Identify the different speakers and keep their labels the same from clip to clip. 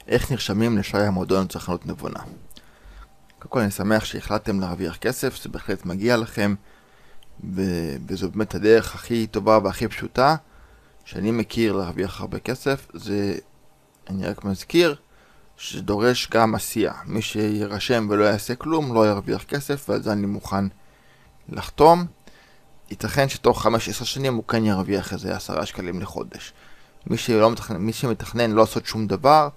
Speaker 1: איך נרשמים לשי המועדון לצרכנות נבונה? קודם כל אני שמח שהחלטתם להרוויח כסף, זה בהחלט מגיע לכם, וזו באמת הדרך הכי טובה והכי פשוטה שאני מכיר להרוויח הרבה כסף. אני רק מזכיר שדורש גם עשייה. מי שירשם ולא יעשה כלום לא ירוויח כסף, ועל זה אני מוכן לחתום. ייתכן שתוך 15 שנים הוא כן ירוויח איזה 10 שקלים לחודש. מי שמתכנן לא לעשות שום דבר,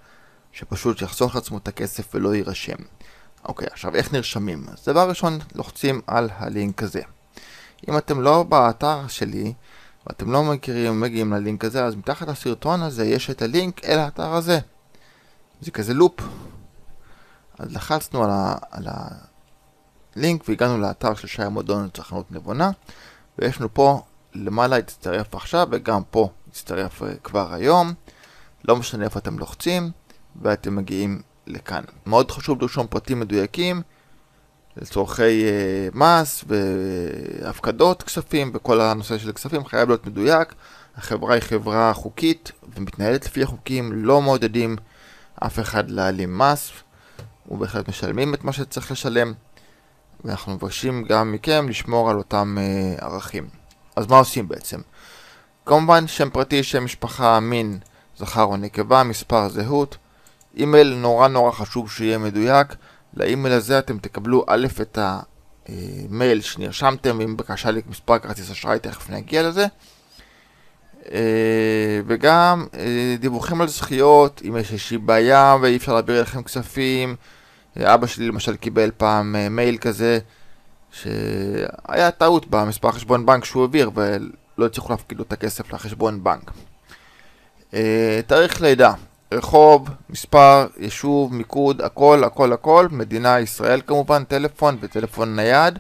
Speaker 1: שפשוט יחסוך לעצמו את הכסף ולא יירשם. אוקיי, עכשיו איך נרשמים? אז דבר ראשון, לוחצים על הלינק הזה. אם אתם לא באתר שלי, ואתם לא מגיעים ללינק הזה, אז מתחת לסרטון הזה יש את הלינק אל האתר הזה. זה כזה לופ. אז לחצנו על הלינק והגענו לאתר של שי המועדון לצרכנות נבונה, ויש לנו פה למעלה יצטרף עכשיו, וגם פה יצטרף כבר היום. לא משנה איפה אתם לוחצים, ואתם מגיעים לכאן. מאוד חשוב לרשום פרטים מדויקים לצורכי מס והפקדות כספים, וכל הנושא של כספים חייב להיות מדויק. החברה היא חברה חוקית ומתנהלת לפי החוקים, לא מעודדים אף אחד להעלים מס, ובהחלט משלמים את מה שצריך לשלם, ואנחנו מבקשים גם מכם לשמור על אותם ערכים. אז מה עושים בעצם? כמובן שם פרטי, שם משפחה, מין, זכר או נקבה, מספר זהות, אימייל נורא חשוב שיהיה מדויק. לאימייל הזה אתם תקבלו את המייל שנרשמתם עם בקשה למספר כרטיס אשראי, תכף נגיע לזה, וגם דיווחים על זכיות, אם יש איזושהי בעיה ואי אפשר להעביר לכם כספים. אבא שלי למשל קיבל פעם מייל כזה שהיה טעות במספר חשבון בנק שהוא העביר ולא הצליחו להפקיד לו את הכסף לחשבון בנק. תאריך לידה, רחוב, מספר, יישוב, מיקוד, הכל, מדינה, ישראל כמובן, טלפון וטלפון נייד,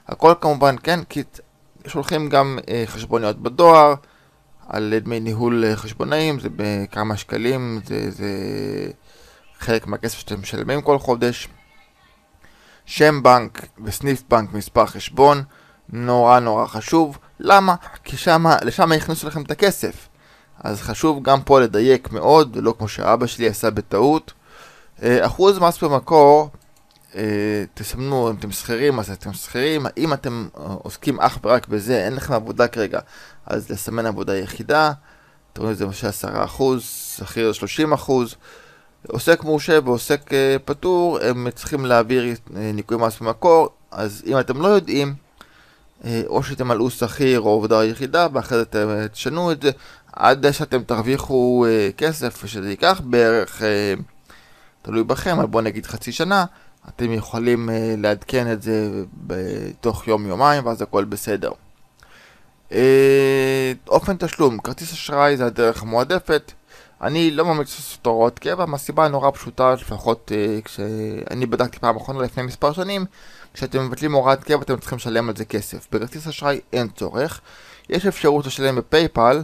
Speaker 1: הכל כמובן כן, כי שולחים גם חשבוניות בדואר, על דמי ניהול חשבונאים, זה בכמה שקלים, זה חלק מהכסף שאתם משלמים כל חודש. שם בנק וסניף בנק, מספר חשבון, נורא חשוב. למה? כי לשם יכניסו לכם את הכסף. אז חשוב גם פה לדייק מאוד, ולא כמו שאבא שלי עשה בטעות. אחוז מס במקור, תסמנו, אם אתם שכירים, אז אתם שכירים. אם אתם עוסקים אך ורק בזה, אין לכם עבודה כרגע, אז לסמן עבודה יחידה. אתם רואים, זה משהו 10%, שכיר 30%. עוסק מורשה ועוסק פטור, הם צריכים להעביר ניכוי מס במקור. אז אם אתם לא יודעים, או שתמלאו שכיר או עבודה יחידה, ואחרי זה תשנו את זה, עד שאתם תרוויחו כסף, ושזה ייקח בערך, תלוי בכם, אבל בוא נגיד חצי שנה, אתם יכולים לעדכן את זה בתוך יום-יומיים, ואז הכל בסדר. אופן תשלום, כרטיס אשראי זה הדרך המועדפת. אני לא ממליץ לעשות הוראות קבע, מהסיבה נורא פשוטה, לפחות כשאני בדקתי פעם אחרונה לפני מספר שנים, כשאתם מבטלים הוראת קבע אתם צריכים לשלם על זה כסף. בכרטיס אשראי אין צורך, יש אפשרות לשלם בפייפל,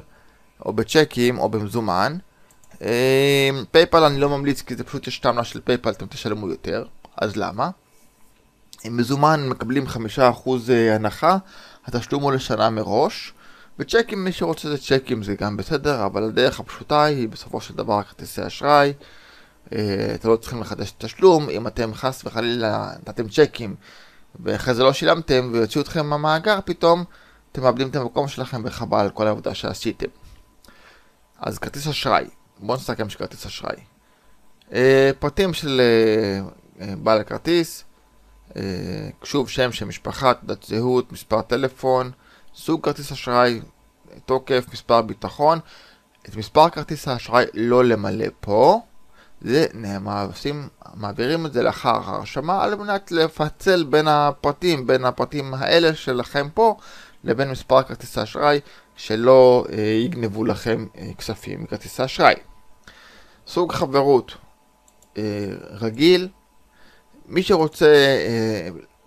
Speaker 1: או בצ'קים, או במזומן. פייפל אני לא ממליץ, כי זה פשוט יש טענה של פייפל, אתם תשלמו יותר. אז למה? עם מזומן מקבלים 5% הנחה, התשלום הוא לשנה מראש. בצ'קים, מי שרוצה זה צ'קים, זה גם בסדר, אבל הדרך הפשוטה היא בסופו של דבר כרטיסי אשראי. אתם לא צריכים לחדש את התשלום. אם אתם חס וחלילה נתתם צ'קים ואחרי זה לא שילמתם ויוציאו אתכם מהמאגר, פתאום אתם מאבדים את המקום שלכם וחבל על כל העבודה שעשיתם. אז כרטיס אשראי, בואו נסתכל של כרטיס אשראי. פרטים של בעל הכרטיס, שוב שם משפחה, תעודת זהות, מספר טלפון, סוג כרטיס אשראי, תוקף, מספר ביטחון. את מספר כרטיס האשראי לא למלא פה, זה מעבירים את זה לאחר הרשמה, על מנת לפצל בין הפרטים האלה שלכם פה לבין מספר כרטיס האשראי, שלא יגנבו לכם כספים מכרטיס האשראי. סוג חברות רגיל, מי שרוצה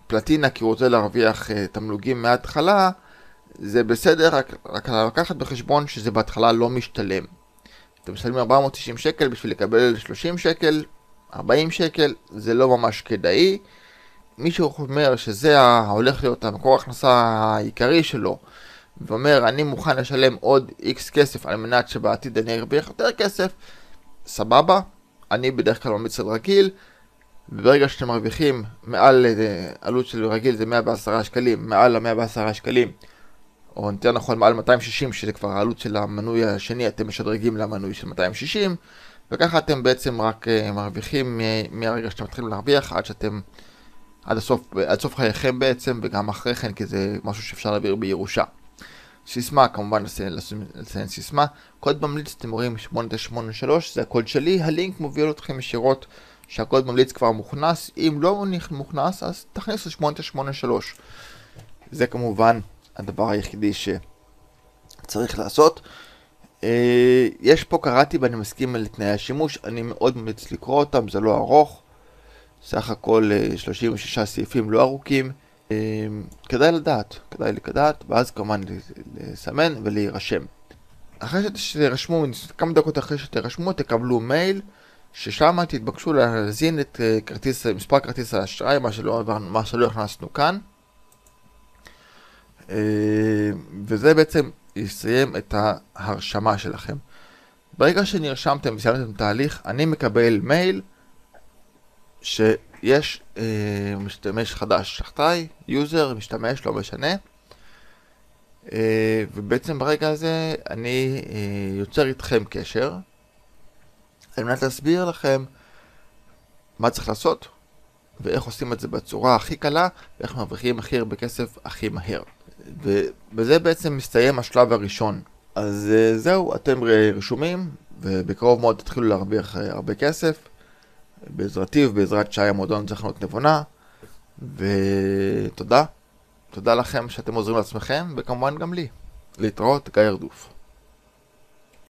Speaker 1: פלטינה כי הוא רוצה להרוויח תמלוגים מההתחלה, זה בסדר, רק לקחת בחשבון שזה בהתחלה לא משתלם. אתם משלמים 490 שקל בשביל לקבל 30 שקל, 40 שקל, זה לא ממש כדאי. מישהו אומר שזה הולך להיות המקור ההכנסה העיקרי שלו, ואומר אני מוכן לשלם עוד X כסף על מנת שבעתיד אני ארוויח יותר כסף, סבבה, אני בדרך כלל ממליץ על רגיל, וברגע שאתם מרוויחים מעל עלות של רגיל זה 110 שקלים, מעל ה-110 שקלים, או יותר נכון מעל 260, שזה כבר העלות של המנוי השני, אתם משדרגים למנוי של 260, וככה אתם בעצם רק מרוויחים מהרגע שאתם מתחילים להרוויח עד סוף חייכם בעצם, וגם אחרי כן, כי זה משהו שאפשר להעביר בירושה. סיסמה, כמובן לציין סיסמה. קוד ממליץ, אתם רואים 883, זה הקוד שלי, הלינק מוביל אתכם ישירות שהקוד ממליץ כבר מוכנס. אם לא מוכנס, אז תכניסו 883. זה כמובן הדבר היחידי שצריך לעשות. יש פה, קראתי ואני מסכים על תנאי השימוש, אני מאוד ממליץ לקרוא אותם, זה לא ארוך. סך הכל 36 סעיפים לא ארוכים. כדאי לדעת, ואז כמובן לסמן ולהירשם. אחרי שתירשמו, כמה דקות אחרי שתירשמו, תקבלו מייל, ששם תתבקשו להזין את מספר כרטיס האשראי, מה שלא הכנסנו כאן. וזה בעצם יסיים את ההרשמה שלכם. ברגע שנרשמתם וסיימתם את התהליך, אני מקבל מייל שיש משתמש חדש תחתיי, יוזר, משתמש, לא משנה. ובעצם ברגע הזה אני יוצר איתכם קשר על מנת להסביר לכם מה צריך לעשות ואיך עושים את זה בצורה הכי קלה ואיך מרוויחים הכי הרבה כסף הכי מהר. ובזה בעצם מסתיים השלב הראשון. אז זהו, אתם רשומים ובקרוב מאוד תתחילו להרוויח הרבה כסף בעזרתי ובעזרת שי המועדון צרכנות נבונה. ותודה לכם שאתם עוזרים לעצמכם וכמובן גם לי. להתראות, גיא הרדוף.